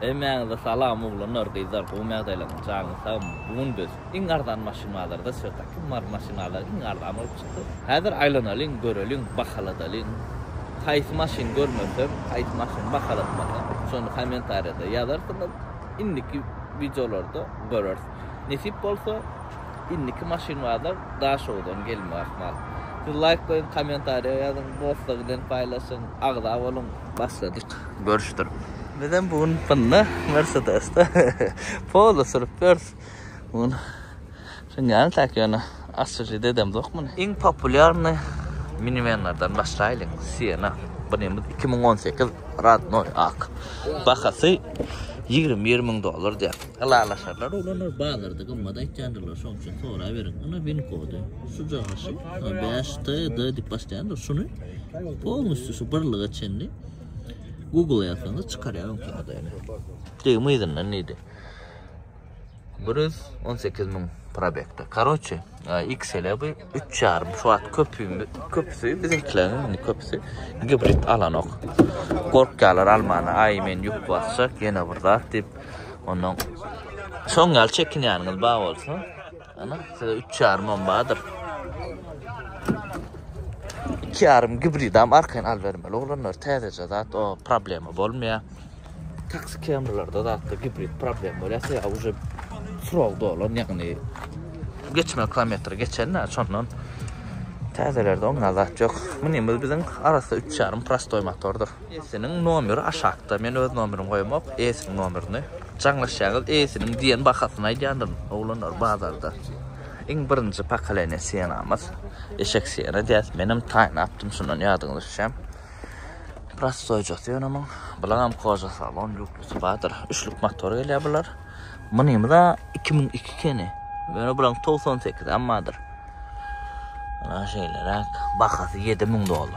Emeğde salam oğlanlar kızlar bu meğdeyle canı sağım bugün biz ingardan maşinalarda söyledi mar maşinalar ingardan olup çıktı. Hazır aylanalın görelin bakaladalın. Kayıt maşin görmesem kayıt maşin bakalatmadan sonra komentarda yazarsınız indiki videolarda görürsünüz. Nasip olsa indiki maşin vardır daha şoğdan gelme ahmal. Like koyun komentarya yazın dostlarıyla paylaşın ağda olun başladık görüştür. Neden bugün bana Mercedes'te Polo sürüyoruz. Bugün şimdi takıyorum. Asıcı dedem yok mu? En popüler minivanlardan başlayalım. Sienna. Benim 2018 Radno Ak. Bakası $20,000 diye. Alaşarlar olanlar bağlardı. Gımmada kendiler son için sonra verin. Ona bin kodu. Şu cahası. 5'te de dik başlayan da şunu. Olmuştu şu barlığı çenli. Google'a yazsanız çıkarıyor kağıda yani. Değil miydi neydi? Burası 18.000 probekte. Karoçe, XL'e bu 3 yarım şu an köpüsü bizimkilerin köpüsü hibrit alan ok. Korkalar Alman'a aymen yük basacak yine burada tip onun son gal çekin yanınız bağ olsa ana size 3 yarım bağdır. 2 yarım hibrit am arkayn al vermeli olanlar tezece zat o problemi olmuyor. Taksi kameralarda da hibrit problem oluyorsa ya уже Frolda olan yani geçme kilometre geçenler sonra təzəlerde onun azat yok. Bunun bizim arası 3 yarım prastoy motordur. E'sinin nomeri aşağıda. Men öz nomerim koymap. E'sinin nomerini. Canlaşağız E'sinin diyen bakasına yandım. Oğlanlar bazarda. En birinci pakalene siyanamız. Eşek siyana diyet. Benim tayin yaptım şundan yadınız şem. Prastoy jatıyor ama. Bulağım koca salon lüklüsü badır. Üçlük motor geliyorlar. Bunun da 2002 kene. Böyle bulan 98 ammadır. Ana şeyler bakası $7,000.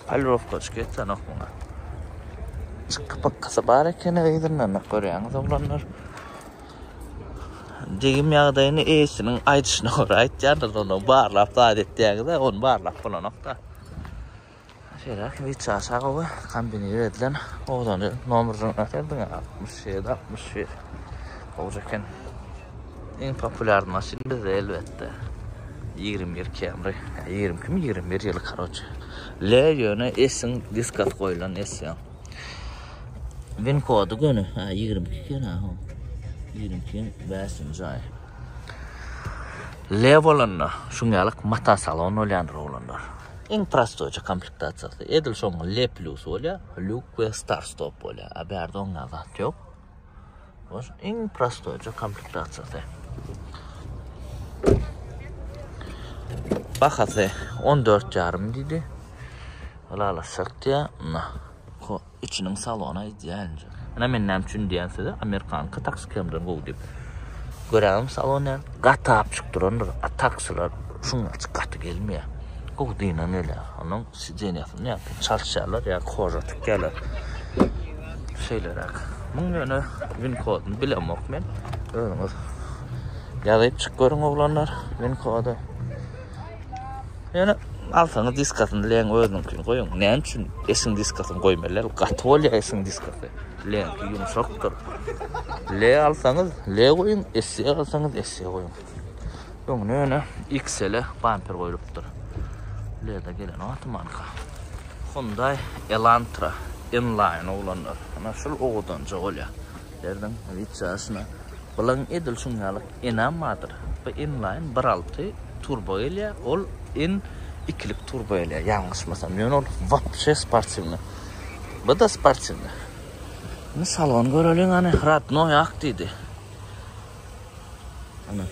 Palrovka çıkıyor nok buna. Çıkıp kasa barekene giydirmen görüyorsunuz oğlanlar. Degim yağdayını E'sinin aytışına orayt yardır onu bağırlap da adettiğinde onu bağırlap bula nokta. Şeyler bir çarşağı var. Kombinir edilen oradan numarını atırdın 67 61 olacakken en popüler maşin bizde elbette 21 Camry 21 yılı karoç L yönü S'in diskat koyulan S ya Vin kodu günü 22 kere 22 5. ay L olanlar şunyalık mata salonu olanlar olanlar en prastoyca komplektasyası edil şoň L plus bolýa, Luke we Star Stop bolýa. Aberde oň azat ýok. Boş en prastoyca komplektasyasy. Bahasy 14,5 diýdi. Ala şartya, ko içiniň salona idealnja. Ana men näme üçin diýense de Amerikanka taksi kemden gow diýip. Göräm salona gatap çykdyranlar, taksiler şuňa çykaty gelmeýär. Koğduyla öyle. Onun siceniyatını yapın. Çalışarlar ya koca tükkeler. Şeyler ak. Bunun yönü win kodunu bilem ok men. Öğrenir. Yazayıp çık görün oğlanlar. Win kodu. Yani alsanız diskatını leğen özünün koyun. Ne için esin diskatını koymalar? Katı ol ya esin diskatı. Leğen ki yumuşaktır. Le alsanız le koyun. Esi alsanız esi koyun. Bunun yönü XL'e bumper koyuluptur. Leda gelen otomatika. Hyundai Elantra inline olanlar. Ana şol oğudanca olya. Derden vitesine. Bulan edil şunyalık inamadır. Bu inline 1.6 turbo elya. Ol in 2'lik turbo elya. Yanlışmasam. Yani ol vapşe sportivni. Bu da sportivni. Ne salon görülün hani Radno yak dedi. Ana.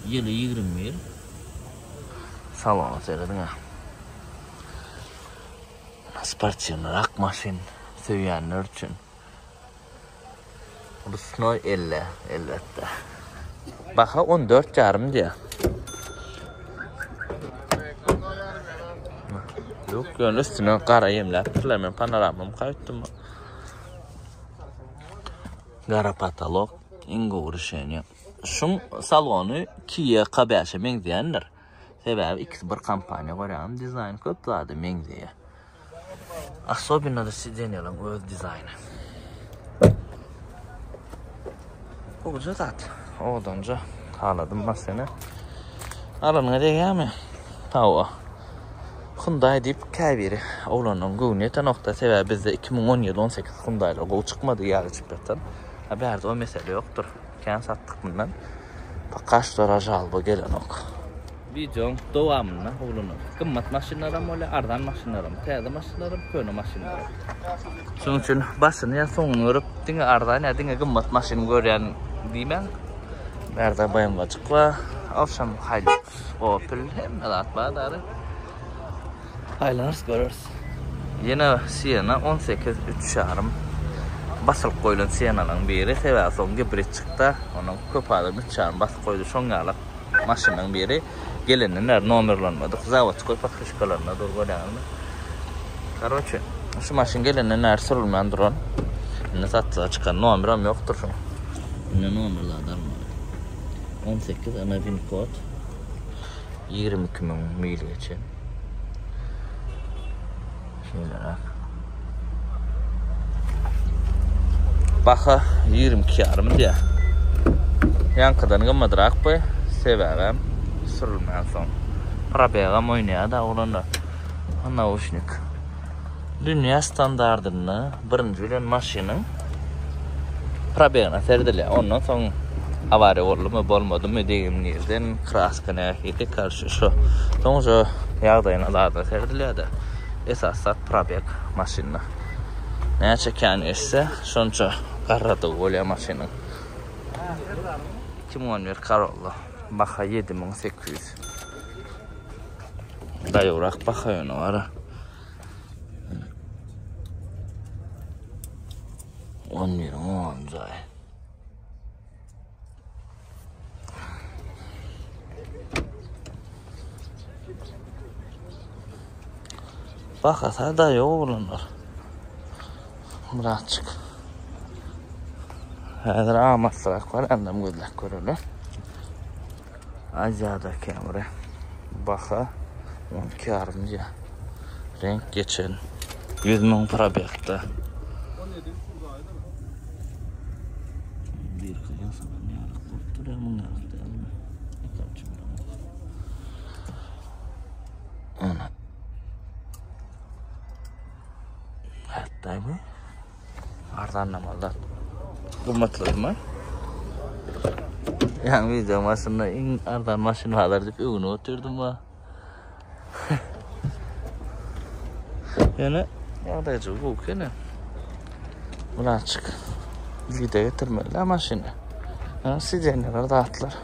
Yılı 20 yıl. Salona seyredin ha. Sportivni rak maşin sevýänler üçin. Rusnoy 50 elbette. Baha 14,5 diye. Yok yani üstüne kara yemlep. Men panoramam kayıttım. Kara patalog. İngo uruşeni. Şun salonu Kia K5'e benzeyenler. Sebebi ikisi bir kampanya koyan dizayn köp zadı mengzeye. Особенно da sidenyalan öz dizaynı. Oğuzca zat. Oğdanca haladım masını. Alanına degemi. Hava. Hyundai deyip käbiri oğlanın göwnete nokta sebebi bizde 2017-18 Hyundai'lar gol çıkmadı yağı çıkpatan. Haberde o mesele yoktur. Kän sattık bundan. Kaç dolar alba gelen ok. Videom devamını oğlanın. Kımmat maşinlarım öyle ardan maşinlarım. Täze maşinlarım, köne maşinlarım. Şunun için başını ya sonunu örüp dinge ardan ya dinge kımmat maşin görýän diýmen. Berda bayanlacık var. Avşam Hilux, Opel hem alat bağları. Aylanırız görürüz. Yine Sienna 18 3,5 basılıp koyulan Sienna'nın biri sebebi son gibrit çıktı. Onun köpağı 3,5 basılıp koydu şongalık maşının biri. Gelenler numarlanmadık. Zavod koy patkışkalarına doğru koyalım. Короче, şu maşın gelenler sürülmeyen duran. Ne sattığa çıkan numaram yoktur şu. Ne numarlardan var? 18 ana bin kod. 22.000 mil geçen. Şeyler. Baxa 22,5 diye. Yankıdan gımmadırak bu sebebim sürülmeyen son. Probegam oynaya da olanlar. Naushnik. Dünya standardını birinci bilen maşinin probegana serdile. Ondan son avare oldu mu bolmadı mı degim yerden kraskana hiti karşı şu. Sonuçta yağdayına da serdile de esasat probeg maşinna. Ne çeken ise sonuçta karradı olya maşinin. 2011 Corolla. Baxa 7800. Dayırak bakayım var. 11 zay. Bakasa da yoğurlanır. Birazcık. Hazır amasrak var. Annem gözlük görülür. Aşağıda kamera. Baxa 12,5. Renk geçen. 100.000 probekte. Bir kıya sana ne alıp duruyor mu? Ana. Hatta bu. Ardan namallar. Kımmatlı mı? Yani video maşınına in ardan maşın varlar deyip övünü oturdum ha. Yani yağdayıcı bu ne? Ulan çık. Video getirmeli maşını. Yani sidenler dağıtlar.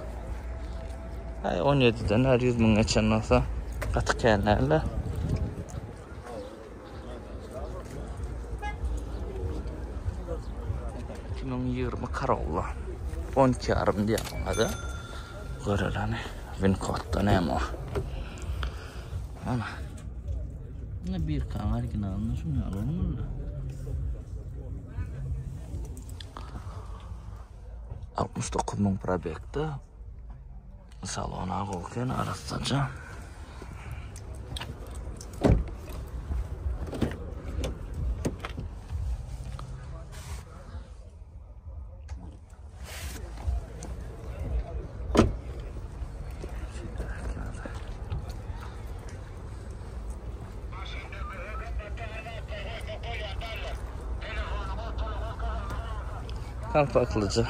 17'den her 100.000 geçen olsa katık kendilerle. Corolla 12,5 diye adı. Görülen Vincott'ta ne mi o? Ana. Ne bir kan orijinalini şunu alalım mı? 69.000 probekte. Salona koyken arasacağım. Kalpaklıca.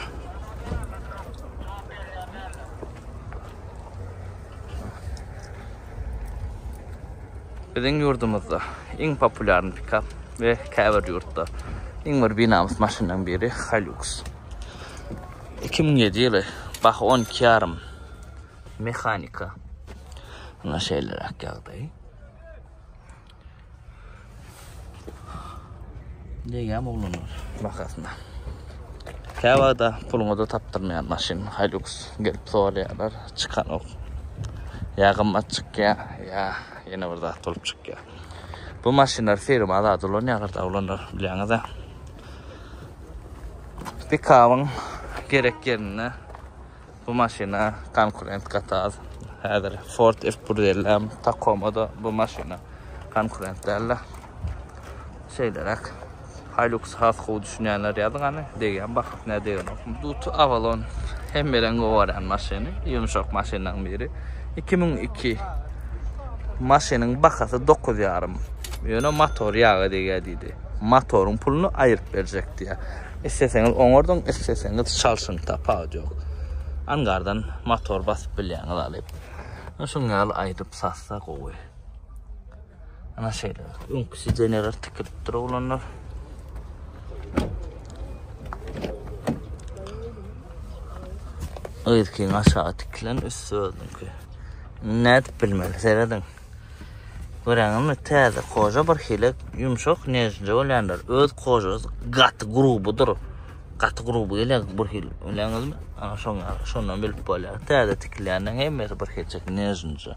Bizim yurdumuzda en popüler pick-up ve cover yurtta en bir binamız maşından biri Hilux. 2007 yılı bak 12,5 mekanika. Buna şeyler geldi. Degem olunur bakasına. Kavada pulunu da taptırmayan maşin Hilux gelip soğalayalar çıkan ok. Ya kımmat çık ya yine burada tolup çık ya. Bu maşinler firma da dolan ya kadar olanlar biliyorsunuz da. Bir kahvın gerek yerine bu maşina konkurent kataz Hazır Ford F1 derler, Tacoma'da bu maşina konkurentlerle şeylerak Hilux Hasco düşünenler yazdı hani degen bakıp ne degen Dut Avalon hemmeren govaran maşini yumuşak maşinanın biri 2002 maşinin bakası 9,5 yönü motor yağı degediydi motorun pulunu ayırıp verecek diye isteseniz onlardan isteseniz çalışın tapağı yok angardan motor basıp bilen alıp şunları ayırıp satsa koy ana şeyler önküsü jeneratör tıkırıp durulanlar Öykün aşağı tıklan üstü öldüm ki. Ne bilmeli seyredin. Görenimle teyze koca bir hile yumuşak nejince ölenler. Öz koca katı grubudur. Katı grubu ile bir hile öleniniz mi? Ana şondan bilip böyle. Teyze tıklayandan hemmesi bir hilecek nejince.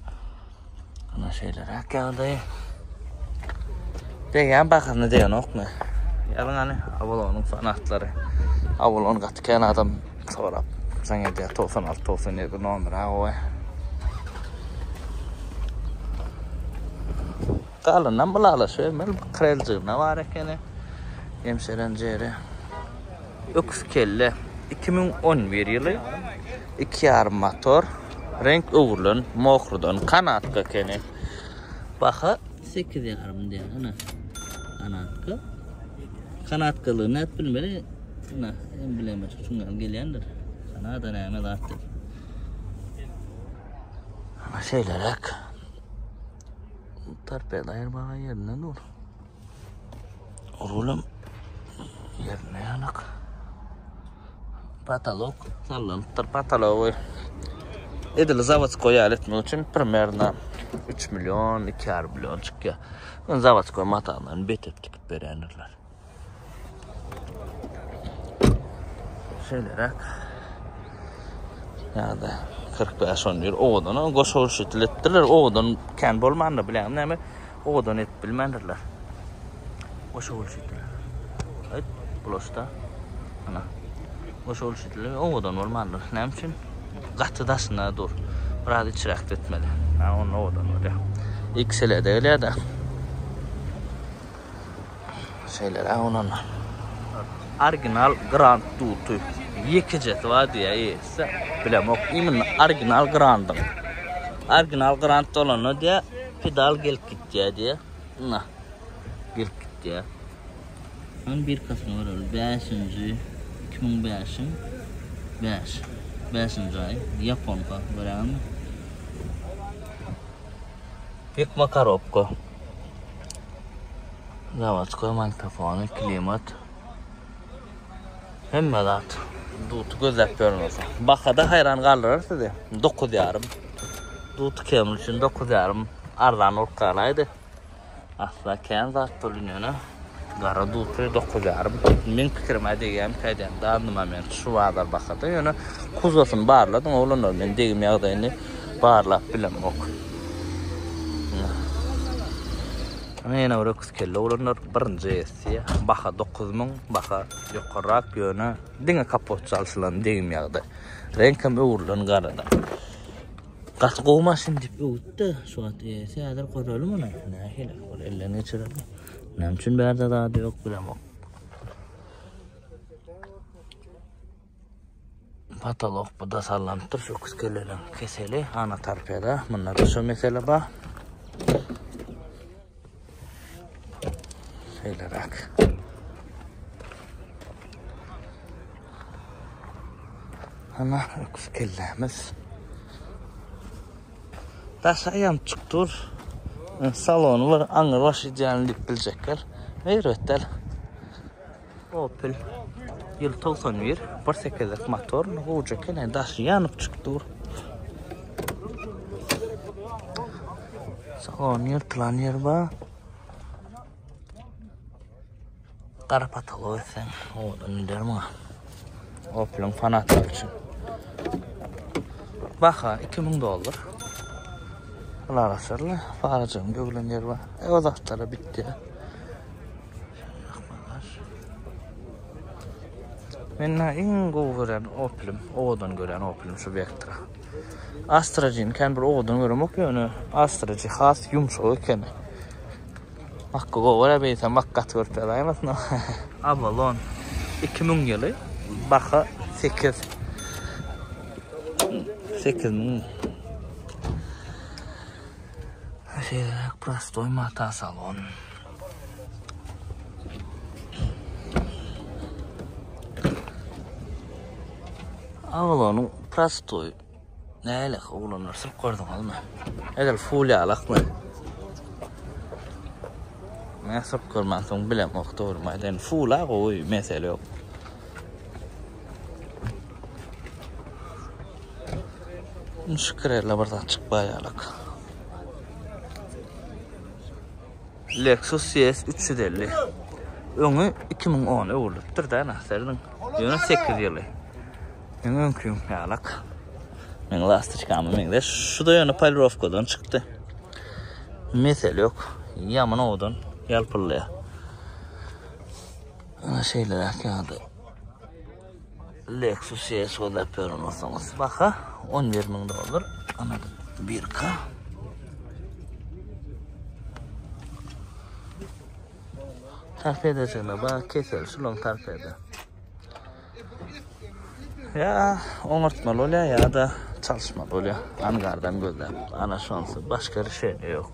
Ana şeyler geldi. Degen bakın ne degen ok mu? Yalın hani Avalon'un fanatları. Avalon katıken adam sonra. Sen de 96-97 numara o. Kalından bulala söylemel kralcığına var ekene. Hemşerencere. Öküz kelle 2011 yılı 2,5 motor renk uğurlan mokrudon kanatka kene. Baha 8,5 diye ana. Kanatka. Kanatkalığı net bilmeli. Na, en bilemez şunlar geliyendir. Sana da neyme zaten. Ama şeylerak tarpeda ayırmağa yerine dur. Oğlum yerine yanak. Patalog sallanıp patalogu. Edil zavatskoy aletme için primerna 3 milyon 2,5 milyon çıkıyor. Zavatskoy matandan betep tikip verenirler. Şeylerak ya da 45 on yıl oğdan goşol şitlettiler oğdan kan bolmandı bilen näme oğdan et bilmendirler goşol şitler evet bulosta ana goşol şitler oğdan olmandı näme üçün gatıdasına dur biraz içirakt etmeli ha onu oğdan öyle x'le de öyle de şeyler onun original Grand Tutu yekecet var diye ise bilemok imin original Grand'ım. Original Grand olanı diye pedal gel gitti diye. Na gel gitti. An bir kısmı var öyle 2005'in 5. ay Japon ka gören. İlk Makarovka. Zavatskoy magnetofonu klimat. Hemmedat. Dut gözlep görmüyorsun. Bakada hayran kalırır size. 9,5. Dut kemur için 9,5. Ardan orkalaydı. Asla kendi zat bölünüyor. Gara dutu 9,5. Men fikirime degem kayden dandıma men şu vadar bakada. Yani kuzasını bağırladım. Oğlanlar men degim yağdayını bağırlap bilem ok. Yine öküz kelle olanlar birinci essiye. Baha 9,000, baha yukarrak yönü. Dine kapot çalışılan degim yağda. Renkam uğurlan garada. Kaç kovmasın deyip öğüttü. Şu at esi adar koyalım ona. Ne hele kol ellerini içirelim. Ne için berde daha da yok bilem ok. Patolog bu da sallanıptır. Şu öküz kellelerin keseli. Ana tarpeda. Bunlar da şu mesele bak. Şeylerak. Ana öküz kellemiz. Taşayam çıktır. Salonu var. Anır başlayacağını bilecekler. Hayretler. Opel. Yıl 91. 1.8'lik motor. Ucakine taşayanıp çıktır. Salon yırtılan yer var. Kara pataloğu sen. Oğlan ne derim ha. Opel'in fanatlar için. Baka $2,000. Bunlar asırlı. Faracığım göğlen yer var. O zaftara bitti ya. Men en gören Opel'im, odan gören Opel'im şu Vectra. Astra'cın kan bir odan görem ok ýöne Astra'cı has yumşak eken. Makka gowara beýsem makka törtde aýmasyn. Avalon 2000 ýyly baha 8.000 prostoy mata salon. Avalon'un prostoy näle ulanır sırf gördüm alma. Edel full alakmy. Men sırf görmäň bilem oktor maýdan full agoy mesele ýok. Şükürler barda çıkbaýalyk. Lexus CS 350. Öňü 2010 öwrüpdir da näserden. Ýöne 8 ýyly. Öňküm ýalyk. Men lastikamy mende şuda ýöne Palirovkadan çykdy. Mesele ýok. Ýaman odan ýalpylýar. Ana şeyler ýaly. Lexus CS oda pernosaňyz. Baha $11.000. Ana 1K. Tarpeda jana ba kesel şulon tarpeda. Ya oňartmaly bolýar ya da çalışmaly bolýar. Angardan gözläp. Ana şonsy başga bir şey ýok.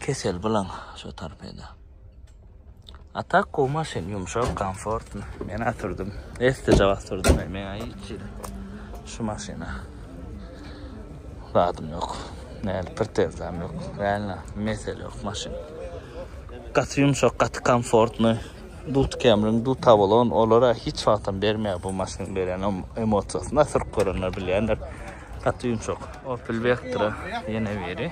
Kesel bilen şu tarpeda. Atak o maşin yumşak, komfort. Men atırdım. Este cevap sordum. Men aýyçy. Şu maşina. Rahatım yok. Ne pertezam yok. Yani mesele yok maşin. Katı yumşak, katı komfortlu. Dut kemrin, dut avalon olara hiç fatan bermeýär bu maşin beren emosiýasy. Nasıl görünür bilýänler. Katı yumşak. Opel Vectra ýene biri.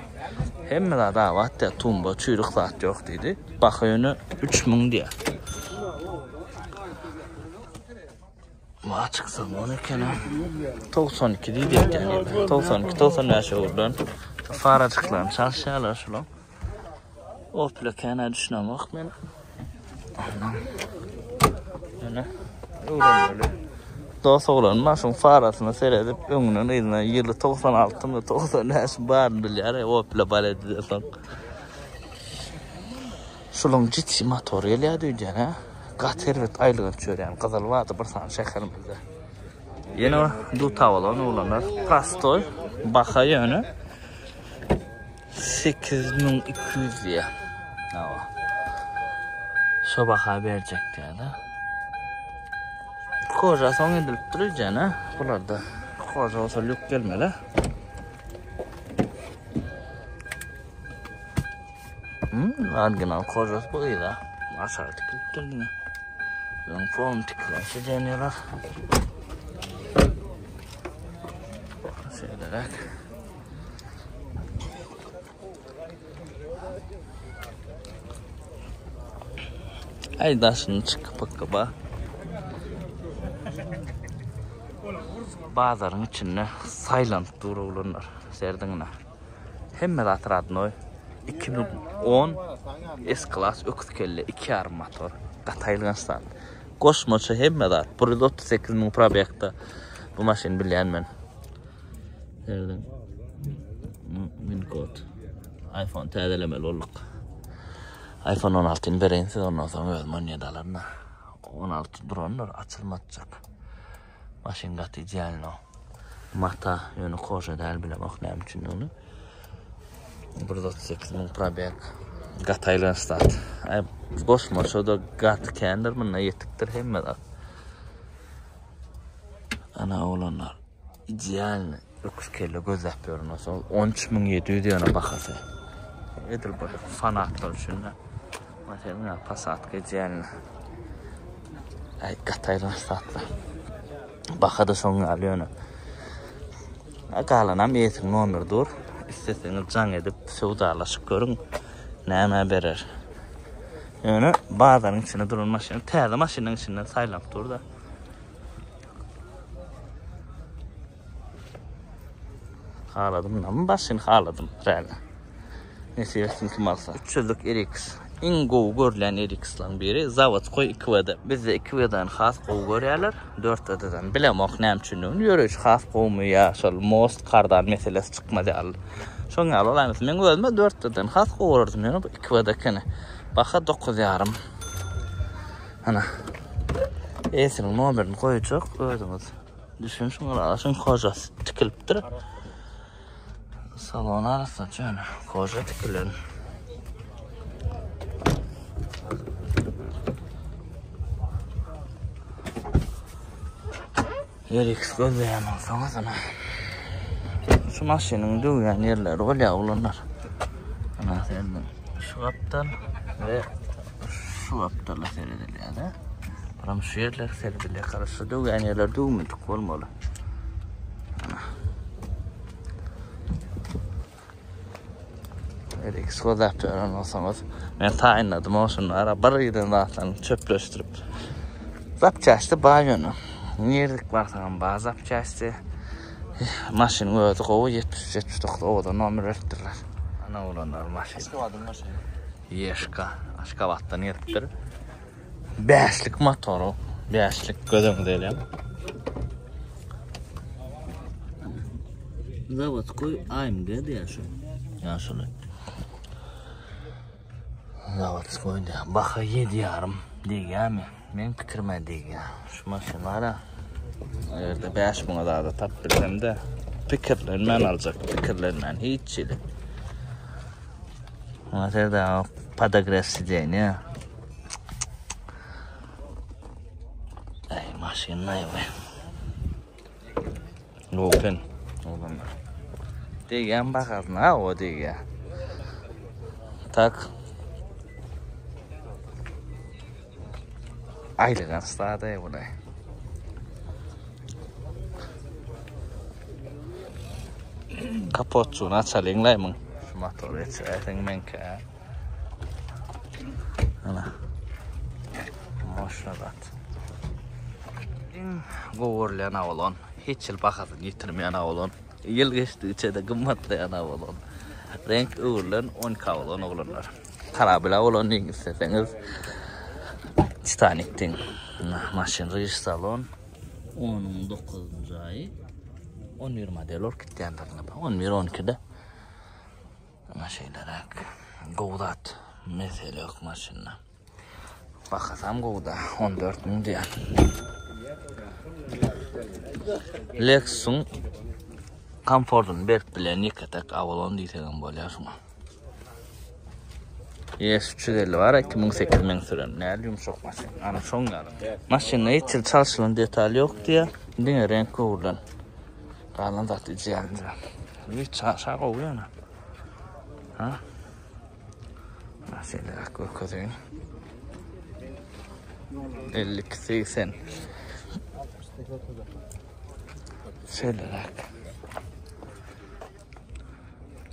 Hemme da wagtda tumba çüýrük zat ýok diýdi. Bahyny 3000 diýär. Ma çıksam onu kene 92 diýip ýa-ni 92 ýaşa urdan farajyklan çalşýarlar şular. Opel kene düşünmek men. Ana öwrenmeli. Dost olan maşyn farasyny seredip öňüne ýylyna ýyly 96-my 90 ýaş bar bilýär Opel baledy. Şulun ciddi motor ýelýär diýjäne. Gatervet aýlygyny çörýän gyzyl wady bir san şäherimizde. Ýene du tavalan ulanlar. Prostoy baha ýöne 8200 diýär. Nawa. Şo baha berjek diýär. Koja soň edilip durýjana, bularda koja olsa lük gelmeli. Original koja bu ýa-da. Aşağı tikilip durýar. Long form tikilip ýanýarlar. Şeýlerak. Aýdaşyny çykyp bakýa. Bazaryň içinde Silent durulurlar serdiňne. Hemme atradnoy 2010 S-Class öküzkelle 2.5 motor. Gataýlygan stat. Goşmaça hemme da 138.000 probekta bu maşin bilýän men. Nerden? Min kod. iPhone täzelemeli bolduk. iPhone 16'ın berensiz ondan sonra özmaniyadalarına 16 dronlar açılmayacak. Maşin gatı idealno. Mata yönü koşa değil bile baknayım için onu. 138.000 probek. Gataylan stat. Boşma şoda gat kendir minna yetiktir hemme da. Ana olanlar idealni öküzkelle göz yapıyorum olsa 13.700 yana bakası. Edil böyle fanatlar üçün de. Mesela Passat idealni. Gataylan statlar. Bakada sonra alıyor. Akalanam yetin nomerdur. İsteseniz can edip sevdalaşıp görün. Näme berer. Yani bazanın içinde durun maşinin. Täze maşinin içinde saylam dur da. Haladım. Başını haladım. Rəli. Nesiyesin kim alsa. 300'lük RX in gow görülen Erix'lan biri Zavodskoy 2'de. Bizde 2'den has gow görýärler, 4'den bilemok näme yürüyüş has gowmy ya şol most kardan meselesi çykmady al. Şoň ýaly olamaz. Men özüme 4'den has gow görürdüm ýa 2'dekini. Baha 9,5. Ana. Esiniň nomerini goýjak özüňiz. Düşün şoň kojasy tikilipdir. Salon arasında canım. Koja tikilen. Erix gözleyemem sana sana. Şu maşinin dövüyen yerleri öyle olanlar. Ana senden şu aptal ve şu aptalla seyrediliyor da. Param şu yerler seyrediliyor. Karşı dövüyen yerler dövmedik olmalı. Erix gözleyip olsanız. Ben tayinladım o şunlara. Barıyla zaten çöpleştirip. Zapçaştı bayonu. Nerdik varsan bazı zapçaştı. Maşinin ödü kovu 70-79 oda nomer öttürler. Ana olanlar maşin. Aşkavat'ın maşini. Yeşka. Aşkavat'tan yettir. 5'lik motoru. 5'lik gözüm deyilem. Zavodskoy AMG diye şu. Ya şöyle. Zavodskoy diye. Baka 7,5 diye mi? Men pikirme diye. Şu maşinlara. Eğer 5,000 da tap bilsem de pikirlermen alacak. Pikirlermen hiç çili. Ama da padagresi diye ne? Ay maşin ne var? Open. Olanlar. Degen bakar ne o diye. Tak. Aylıgan stada bu ne? Kapotçunu açalayım lan mı? Şu motoru açayım ben ki. Ana. Maşallah. Govorlayan avlon. Hiç yıl bakadın yitirmeyen avlon. Yıl geçti içede gımmatlayan avlon. Renk uğurlan 10 avlon oğlanlar. Karabila avlon deyin isteseniz. Titanic'tin. Maşin rejistralon. 19. ayı. 11 model or kitlendirdi. 11-12'de. Ama şeyler Gowdat mesele yok maşinna. Bakasam Gowda 14.000 diyen. Lexus'un komfortunu berip bilen yıkatak avalon deytegen bolyasma. S350 var 2008 süren. Näl yumşak maşin. Ana şoň ýaly. Maşinne hiç ýyl çalşylan detali ýok diýe. Diňe renk gowurlan. Kalan da tücyanca. Hiç şaşa gowy ana. Ha? Mesela kokozun. 50-80. Şöyle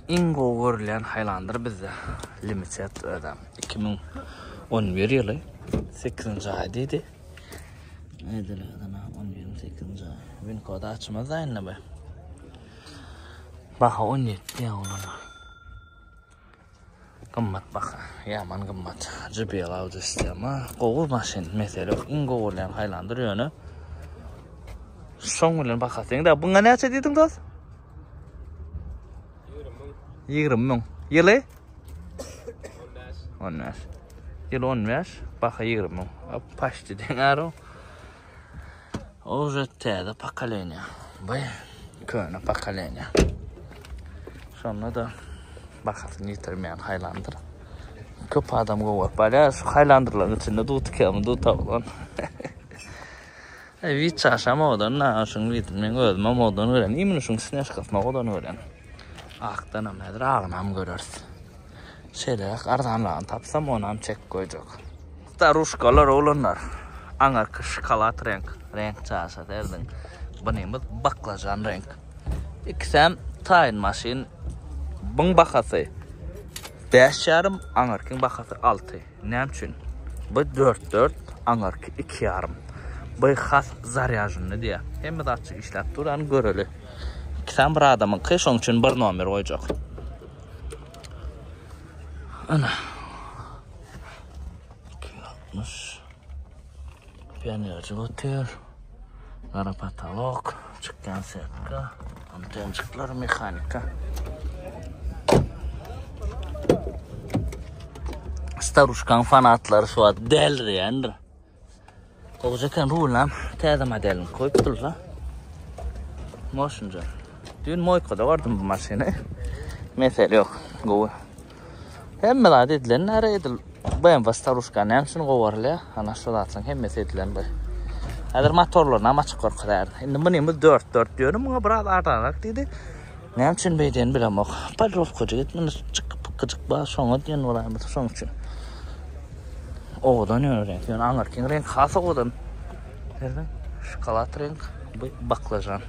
İngo görülen Highlander bizde limited adam 2011 yılı 8. aydıydı. Neydi lan 11-8. ay. Bin kodu açmaz aynı be. Baka 17 ya olana. Gımmat baka. Yaman gımmat. JBL audio sistemi. Goğul maşin mesela Ingo görülen Highlander yönü. Şoň bilen bakasyn da bunga näçe diýdiň dost? 20.000. Ýyly? 15. Ýyly 15, baka 20.000. Paşdy deňäro. O jetde pakalenya. Bay köne pakalenya. Şonda da bakasyn ýetirmeýän Highlander. Köp adam gowar. Bala şu Highlanderlaryň içinde dutykamy dutawan. Vi çarşama odan na şun vitmin özme modan ören imin şun sneş kafma odan ören aktan amadır ağnam görürs şeyler ardanlan tapsam onam çek koyacak staruşkalar olanlar angar şokolat renk çarşa derdin bunimiz baklajan renk iksem tayin maşin bun bakası 5,5 angarkin bakası 6 näme üçin bu 4 angarki 2,5 bu has zaryajını diye. Hem de açık işlet duran görülü. Sen bir adamın kış onun için bir nomer koyacak. Ana. Piyanerci otur. Qara patolog, chiqqan setka, antenchiqlar mexanika. Starushkan fanatlari şu ad delriyendir. Qo'g'jakan rulam taza modelini qo'yib tursa. Moshunja. Dün moyqada vardım bu mashina. Mesele yok. Qo'y. Hemmeler dediler, nere edil? BMW Starushkan hem şunu qo'varlar, ana şu atsan hemmesi edilen bu. Adır motorlarını ama çıkar kadar. Şimdi bunu 4 diyorum ama biraz artarak dedi. Ne için beyden bilemem. Padrovkoca gitmeni çıkıp bas sonra diyen olayım son için. Oğudan renk. Yani anlarken renk hasa oğudan. Nereden? Şokolat renk. Baklajan.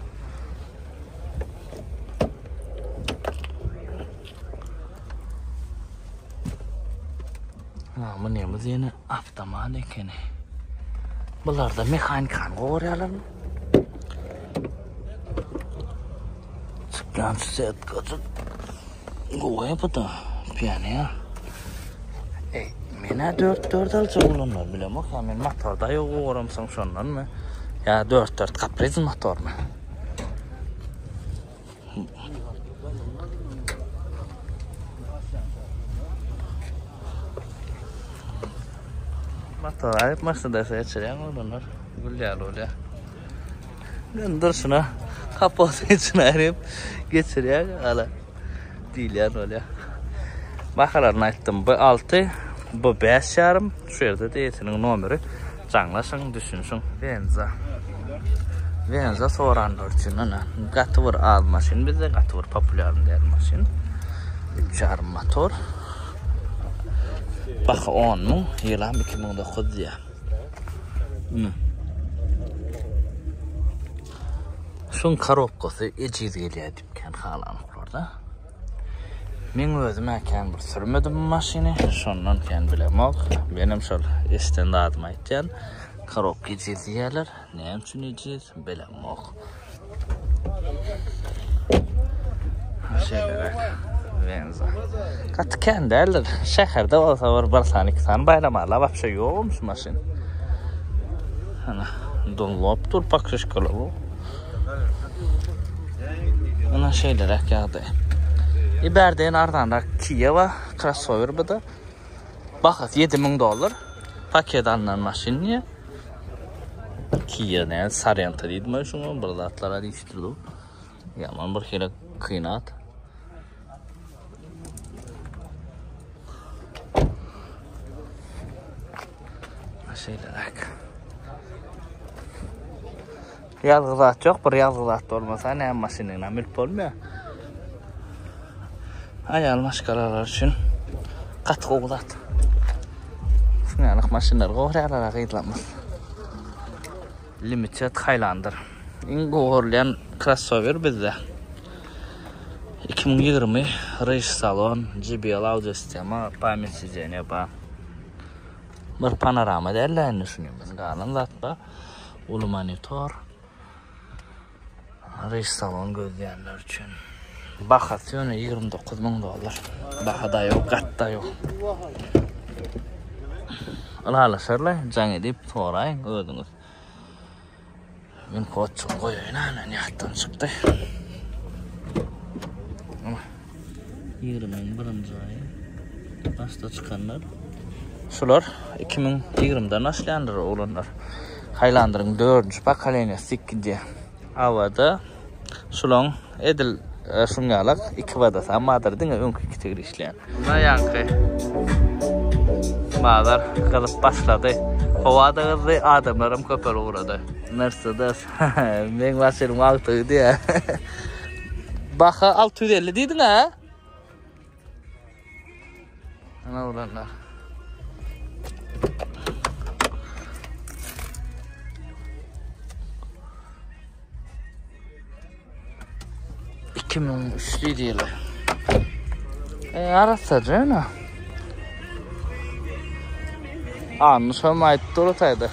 Ama neyimiz yine avtomatik yani. Bunlar da mekanikan qo'yarlar. Çıkan set kaçıp qo'yib bu da piyano ya. Mena 4 alsa olanlar bilemem. Men motorda yo'q o'ramsam shondan mı? Ya 4 kapriz motor mu? Motor ayıp Mercedes'e geçiren olanlar. Gülyal oluyor. Gönder şuna. Kaposu içine ayırıp geçiriyor. Hala. Değiller oluyor. Bakalarını açtım. Bu 6. Bu 5 yarım. Şu yerde değilsinin numara. Canlasın, düşünsün. Venza soranlar için. Gatıvır al maşin. Bizde gatıvır popüler değil maşin. 3 yarım motor. Bak 10 mu? Yılan 2009 ya. Şun karobkası eciz geliyor dipken halanıqlarda. Men özüm ekan bir sürmedim bu maşini. Şondan ken bilemok. Benim şol istendadım aytjan. Karobka eciz gelir. Neyim üçün eciz bilemok. Şeyler Venza. Katı kendi eller. Şehirde olsa var bir tane 2 tane bayramarlar. Vapşa yokmuş maşin. Ana Dunlop dur pakışkalı bu. Ana şeyler yağdı. İberdeyin ardından Kia crossover bu da. Bakız $7,000 paket alınan maşin niye? Kia ne? Sarıntı deydi mi şunu? Burada atlara değiştirdi. Yaman bir kere kıynat. Şeyler yalgızat yok, bir yalgızat olmasa ne maşinine mülk olmuyor. Ayal maşkaralar için katı oğuzat. Şunyanlık maşinler qoğrayarlara qeydlanmaz. Limited Highlander. En qoğurlayan crossover bizde. 2020 Race Salon, JBL audio sistema, payment sizene ba. Bir panorama derlerini düşünüyorum. Qalan zatda ulu monitor. Race Salon gözleyenler için. Bakasyon $29,000. Daha da yok, katta yok. Alaşarlar, can edip sorayın, ödünüz. Ben koçum koyayım, niyattan çıktı. Ama 21. ayı başta çıkanlar. Şular 2020'den başlayanlar olanlar. Highlander'ın 4. bakalyoniyası 2. Havada şulan edil şungalık 2 vada samadır değil mi? Önkü 2 tegir işleyen. Buna yankı. Bağlar kılıp başladı. Havada kızdı adamlarım köpel uğradı. Mercedes. Ben başarım 600 ya. Baka 650 dedin ha? Ana olanlar. Kimin üçlü diyorlar. Arasa canım. Anmış olmaydı doğrutaydı.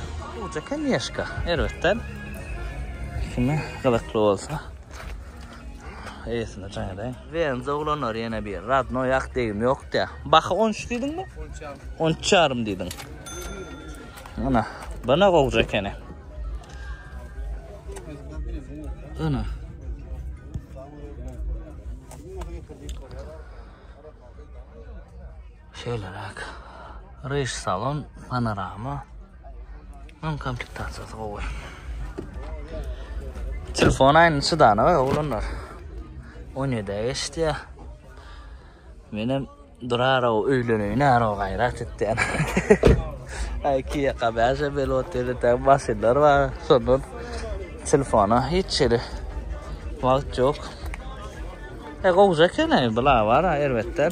Ucaka niyashka. Elbette. Kimi kılıklı olsa. İyisini canım. Venza olanlar yine bir. Radno yak deyim yok diye. Bak 13 dedin mi? 13 yarım dedin. Ana Bana olacak yani. Ana. Şeyler hak. Reis salon, panorama. Ben komplektasyası koy. Telefon aynısı da ana oğlanlar. 17'ye geçti ya. Benim durar o öğlenöğüne ara gayret etti yani. Ayki yakabaja böyle otelde bahsediler var. Sonra telefona hiç şeyle vakit yok. Olacak yani bula var elbette.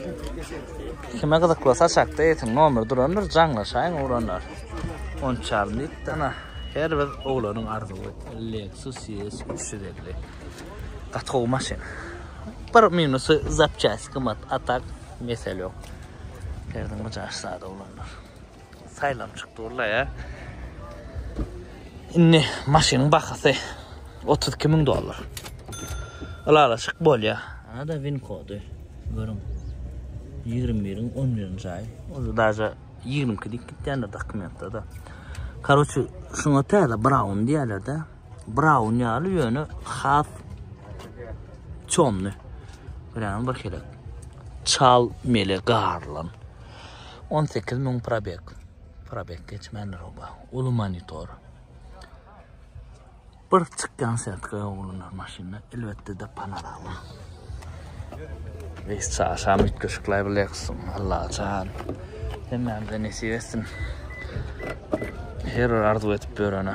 Kime kılıklasa çakta yetin nomer duranlar canlaşayın uğranlar. 10 çarmlik tane her bir oğlanın arzuğu. Lexus CS 350. Katı maşin. Bir minusu zapçası kımat atak mesele yok. Derdim gıcaşlarda oğlanlar. Saylam çıktı orla ya. İnni maşinin bakası $32.000. Ala çık bol ya. Ana da win kodu. Görün. 21'in 11. ay. O da 20 klik gittiğinde dokumenta da. Короче, şuna təyələ brown deyərlər də. Brown yalı yönü half çomlu. Yani bak hele. Çal mele garlan. 18.000 probek. Probek geçmenler oba. Ulu monitor. Bir çıkkan sertkaya olunar maşinler. Elbette de panorama. Reis çağışam ütküşüklay bileksin. Allah çağın. Hemen de nesip etsin. Her arzu etip börene.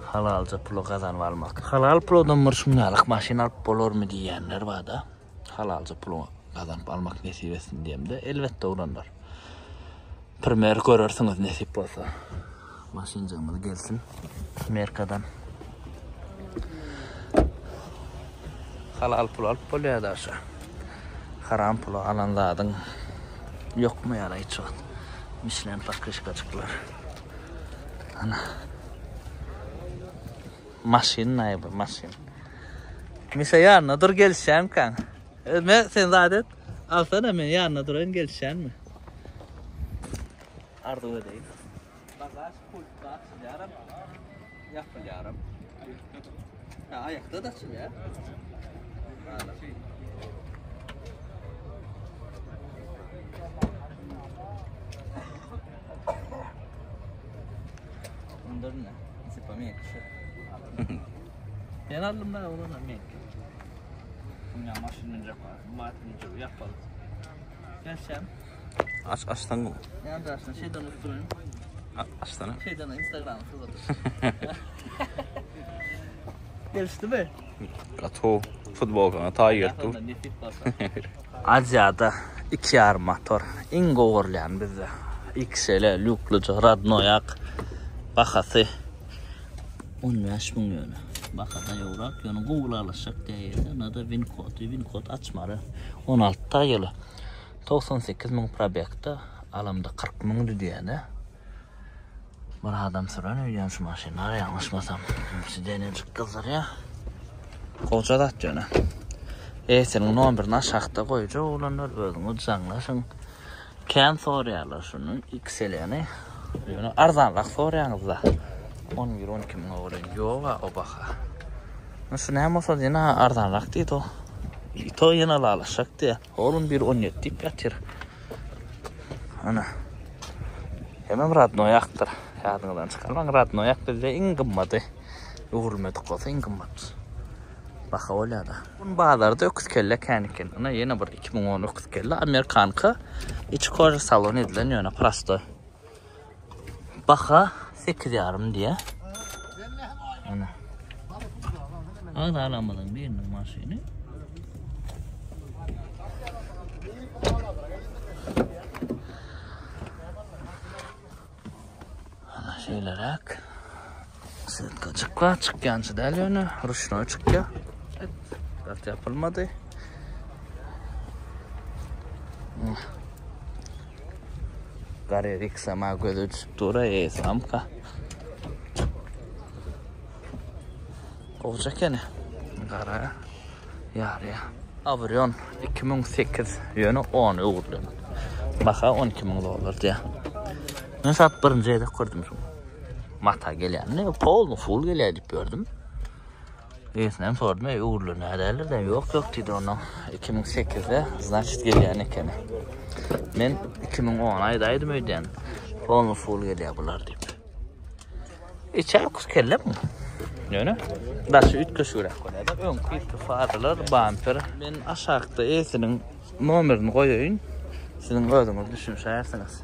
Halalca pulu kazanıp almak. Halal puludan mırşımlalık maşin alıp bolor mu diyenler var da. Halalca pulu kazanıp almak nesip etsin diyeyim de. Elbette olanlar. Primer görürsünüz nesip olsa. Maşincığımız gelsin. Amerika'dan. Halal pulu alıp boluyor da aşağı. Haram pulu alanladın. Yok mu yara hiç vakit. Michelin pakışık çıktılar. Ana. Maşin ne bu maşin? Mesela yarına dur gelişeceğim kan. Sen zaten alsana ben yarına durayım gelişeceğim mi? Arda ödeyim. Bagaj kulpa açıyorum. Yapıyorum. Ha ayakta da açılıyor. Bunlar ne? Sipa mek. Ben aldım da ona mek. Ya maşının yapar. Matını yapalım. Gelsen. Açtan. Yani açtan şeyden uçturayım. Açtan. Şeyden Instagram'ı sızatır. Gelişti mi? Kato futbol kana tayırtı. Asya'da 2 armator. En goğurlayan bizde. XL, lüklucu, radnoyak. Bakası 15.000 yönü. Bakada yoğurak yönü Google alışacak diye. Nada win code açmarı. 16 yılı. 98.000 probekte. Alamda 40.000 diyene. Bir adam soran öyle şu maşinler yanlışmasam. Şu denecek kızlar ya. Koca da atıyor. Senin numarını aşağıda koyucu olanlar özünü canlaşın. Ken soruyorlar şunun XL'ini. Arzanlıq soruyanızda 11-12 min oğlan yoğa o baxa. Şu ne olsa yine arzanlıq deydi o. İto yine alışacak diye. Oğlum bir 17 deyip yatır. Ana. Hemen radno yaktır. Yadınızdan çıkarman radno yaktır ve en kımmadı. Uğurmedik olsa en kımmat. Baxa öyle da. Bunun bağlarda öküz kelle kaniken. Ona yine bir 2010 öküz kelle Amerikanka. İç koca salon edilen yöne prasto. Baxa 8.5 diye. Ana. Ağda alamadan birinin maşini. Ana şeyler hak. Sıtka çıkva çıkyançı del yönü. Ruşnoy çıkya. Evet. Yapılmadı. Garerik sama gözü çıktıra samka. Olacak yani. Gara yarıya. Avryon 2008 yönü 10 uğurluyor. Baka $12.000 diye. Ben saat birinci ayda gördüm şunu. Mata gelen ne? Pol mu full geliyor dip gördüm. Esnem sordum uğurlu ne derler de yok dedi onu. 2008'de значит gelen eken. Men 2010 aydaydım öden. Pol mu full geliyor bunlar dip. İçer kus kellem mi? Yani başı 3 köşüre koyalım. Ön kıyıklı farlar, bumper. Ben aşağıda esinin numarini koyayım. Sizin gözünüz düşünsersiniz.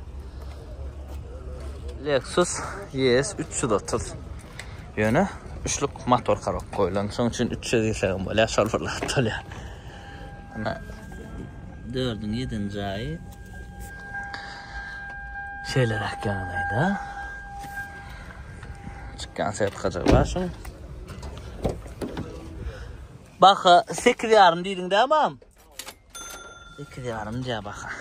Lexus ES 330. Yani üçlük motor karok koyulan. Son için 300 yaşayın böyle şalvarlar tolya. Ana 4'ün 7. ayı şeyler hakkındaydı. Çıkan set kaçak başım. Bak 8 yarım dedin değil mi? 8 yarım diye bak.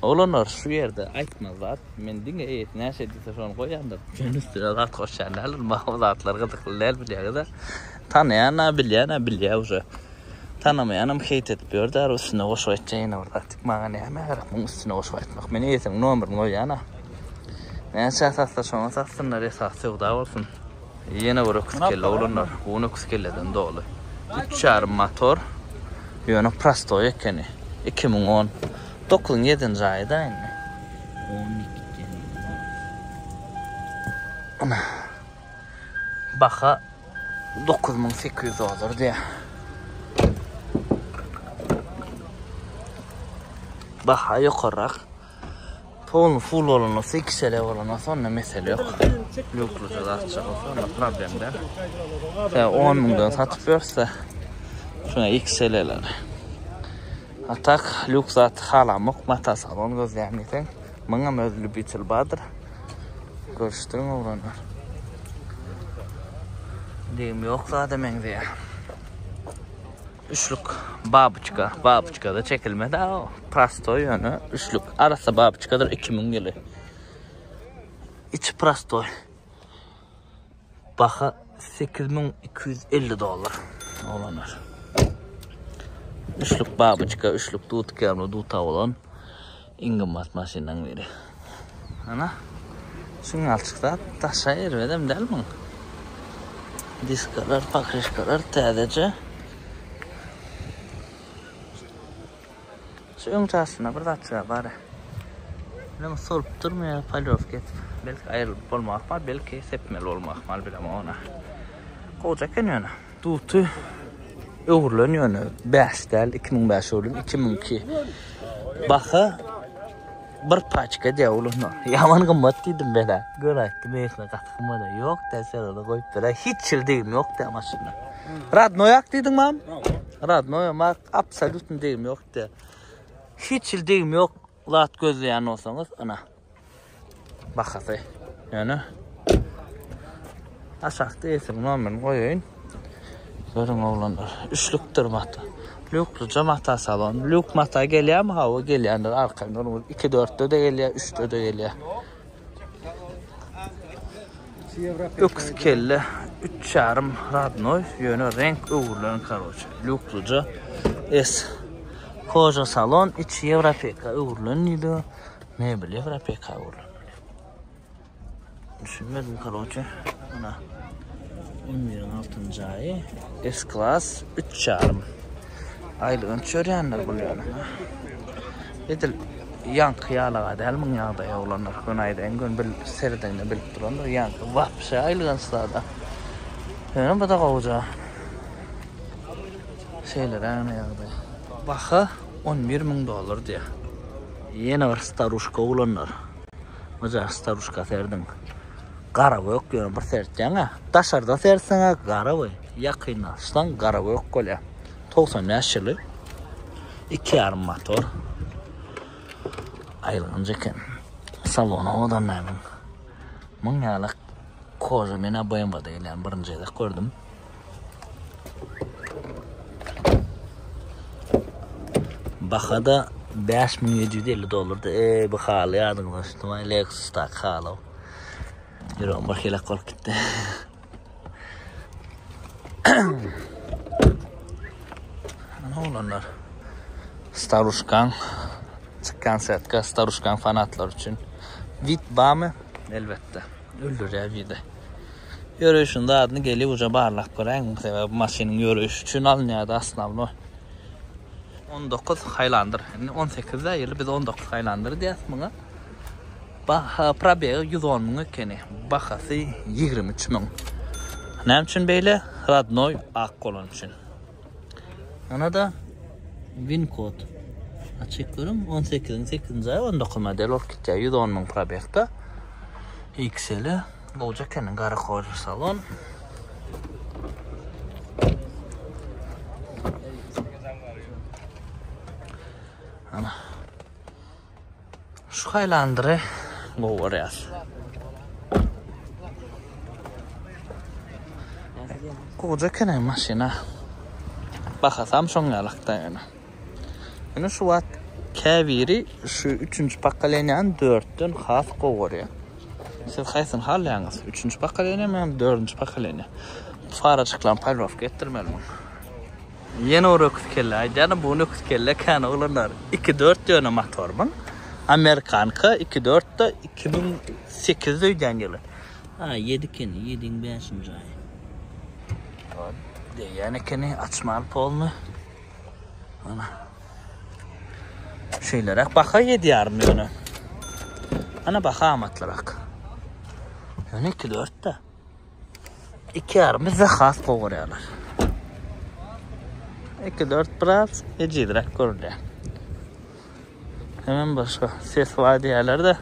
Olanlar şu yerde aytmazlar. Men dinge et näşe dise şonu koyanlar. Ben üstüne zat koşanlar, mahvuzatlar gıdıklılar biliyor da. Tanıyan bilýär uşa. Tanımayanım heyt edip ýörder, üstüne goşup etjäni orada. Tik maňa näme gerek bu üstüne goşup etmek. Men etin nomerini goýana. Näçe satsa şonu satsınlar esas sowda bolsun. Yine bir öküskelle olanlar. Bu öküskelleden dolu. 3.5 motor. Yönü Prasto ekeni. 2010. 9'un 7. ayda inmi. 12. Baka 9.800 olur diye. Baka yukarrak. Pol full olana 8 ele olana sonra mesele yok. Yokluca da atacak sonra problemler. 10 milyondan satıp verse şuna XL'ler. Atak lüksat halamok mata salon gözlemleten. Bana özlü bitil badır. Görüştürün olanlar. Deyim yok zaten men diye. Üçlük babıçka da çekilmedi o. Prasto yönü üçlük. Arası babıçkadır 2000 geli. İçi prasto. Baka $8.250 olanlar. Üçlük babıçka, üçlük dut kemli duta olan ingimat maşinden biri. Ana. Şunu alçıkta taşa verdim değil mi? Diskalar, pakrışkalar tədəcə. Şu öncəsində bir daçığa bari. Bilmem sorup durmaya palyof get. Belki ayrılıp olmak var, belki sepmeli olmak var bilmem ona. Kocaken yönü. Dutu uğurlan yönü. 5 değil, 2005 olun, 2002. Bakı bir paçka diye olun. Yaman kımmat dedim böyle. Görekti meyesine katkıma da yok da serada koyup böyle. Hiç çildeyim yok da maşında. Radnoyak dedim mam. Radnoyak absolut deyim yok da. Hiç çildeyim yok. Lat gözleyen olsanız ana. Bakası. Yani. Aşağıda yesim numaranı koyayım. Görün oğlanlar. Üçlüktür mata. Lükluca mata salon. Lük mata geliyor mu? Hava geliyor. Arkamda 2-4'te de geliyor. 3'te de geliyor. Öküz kelle. 3.5 Radnoy. Yönü renk uğurların karoçu. Lükluca. Koca salon. İç Evropeka uğurların neydi? Mebel Evropeka uğurların. Düşünmedim karoçu. Ana. 11'in 6. ayı. S-Class 3.5. Aylığın çöreyenler buluyor. Edil yankı yağlağa değil mi yağda ya olanlar. Gün ayda en gün seriden de bilip duranlar. Yankı vapşa aylığın sırada. Yani bu da kovuca. Şeyler aynı yağda. Bakı $11.000 diye. Yeni var staruşka olanlar. Oca staruşka serdin. Qarabı yok yani bir sertken ha. Taşarda sersen ha qarabı. Yakınlaştan qarabı yok kolya. 90 yaşlı. 2.5 motor. Aylığıncıken. Salonu odan neymin. Mınyalık koca mena BMW'da gelen birinci ayda gördüm. Bakada $5.750 bu halı yadın dostum. Lexus'ta halı. Yürüyorum bakıyla kol gitti. Ne olanlar? Staruşkan Çıkan setka Staruşkan fanatlar için. Vit bağımı? Elbette. Öldür ya vide. Yürüyüşün de adını gelip uca bağırlak göreyim. Bu maşinin yürüyüş için alınıyordu aslında. 19 Highlander. 18'de yılı biz 19 Highlander diyoruz buna. Probeye 110 munu kene. Bakası 23 mun. Ne için böyle? Radnoy Akkolon için. Ana da Wincode. Açık görüm 18'in 8. ay 19 model orkidya 110 mun probekta. XL'i olacak kenin qarı koyur salon. Ana. Şu Highlander'ı koyuyoruz. Olacak kenin maşina. Bakasam şongalakta yani. Yani şu vat keviri şu 3. pakaleyen 4'ten has koyuyor. Siz kaysın halyağınız? 3. pakaleyen mi 4. pakaleyen? Fara çıkılan palrof getirmelim. Yeni oruk kelle, yani bu oruk kelle kan olanlar 2-4 yönü motor mu? Amerikanka 2-4'te 2008'de yılı. Ha 7 kene 7'in 5. ay. Yani kene açmalı polnu. Ana. Şeylere baka 7 yarım yönü. Ana baka amatlarak. Yani 2-4'te. 2 yarım bize khas kovuyorlar. 2-4 biraz ecidirek görülüyor. Hemen başka ses vadi yerlerde.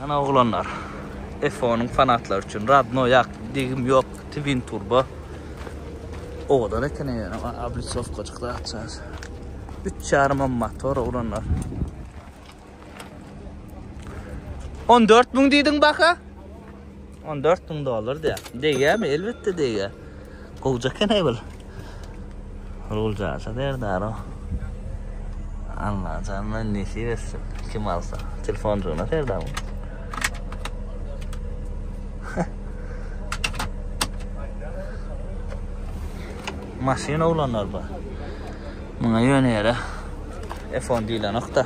Ana oğlanlar. F10'un fanatlar için Radno yak, digim yok, twin turbo. O da ne kene yani Ablisov koçukta atacağız. 3 yarım motor oğlanlar. 14 mun dedin baka? 14 mun dolar diye. Değil mi? Elbette değil. Kovacak ne böyle? Olacaksa der o. Allah canına nesi versin. Kim alsa. Telefoncuğuna der o. Maşin oğlanlar var. Buna yönere. F10 değil nokta.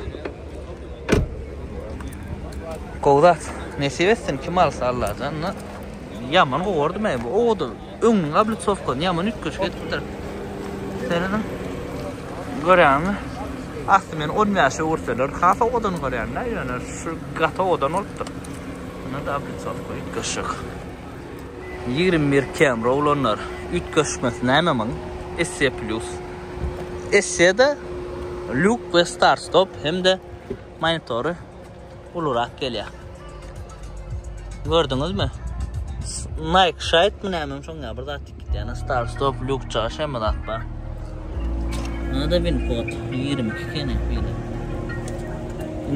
Kovdat. Nesi versin kim alsa Allah canına. Yaman kovurdu mu? Oğdu. Önün ablit sofkon. Yaman 3 köşk ettiler. Senin görüyor musun? Aslında ben 10 yaşı uğursalar. Kafa odan görüyor musun? Yani şu gata odan oldu. Buna da ablit sofkon 3 köşk. 21 kamera olanlar 3 köşkmesi ne hemen? SC Plus. SC'de Luke ve Start Stop hem de monitörü olarak geliyor. Gördünüz mü? Nike şahit mi hemen sonra burada attık yani Start Stop Luke çalışıyor mu atma? Ne da bin kod 22 kene böyle.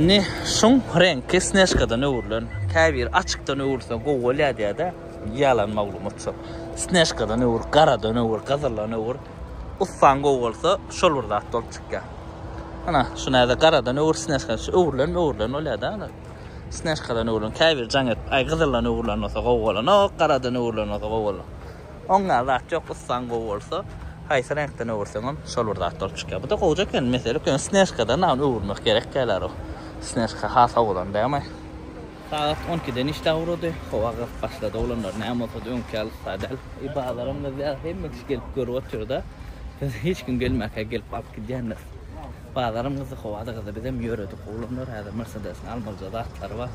Ne şun renk kesneşkadan öğürlen. Kabir açıktan öğürsen gol ya diye de yalan malumatsa. Sneşkadan öğür, karadan öğür, kazarlan öğür. Uffan olsa şol burada atol çıkka. Ana şuna da karadan öğür sneşkadan öğürlen öyle de ana. Sneşkadan öğürlen kabir canget ay kazarlan öğürlen olsa golan o karadan öğürlen olsa golan. Onlar da çok uffan olsa hayır renkten öğürsen şol burada atol çıkka. Bu da olacak yani mesela sneşkadan öğürmek gerek gelir o. Sneşka hasa olan değil mi? Saat 12'den işte uğradı. Hava başladı olanlar. Ne yapmadı? Önkal, sadel. İbalarım da hem gelip görüp oturdu. Hiç gün gelmekle gelip alıp gidiyorlar. Bağlarım kızı havada kızı bizim yürüdük. Olanlar hadi Mercedes'in Almanya'da atları var.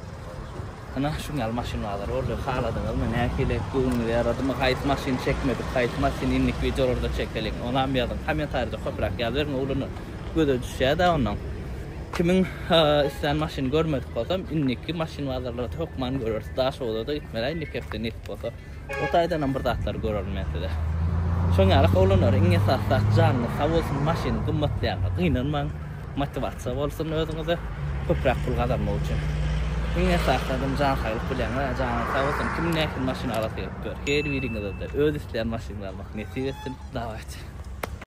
Ana şunu al maşin varlar. Orada xaladınız mı? Ne kile gün yaradı mı? Kayıt maşin çekmedik. Kayıt maşin inlik videolarda çekelim. Ondan bir adam komentarda koprak yazır mı? Olanlar göde düşüyor da ondan. Kimin isten maşin görmedik olsam inniki maşin varlarla tokman görürüz. Daha şoğda da gitmeden innik hepten etip olsa. O tayda number atlar görülmesi de. Şoňalyk olanlar iň esasy canly sag bolsun maşin gymmatlaýan. Gynanmaň motivasiýa bolsun özüňize köprak pul gazanmak üçin. Iň esasy can haýyp bilen can sag bolsun kim näkin maşin alasy ýetip ber. Her biriňizde öz isleýän maşin almak nesip etsin. Dawat.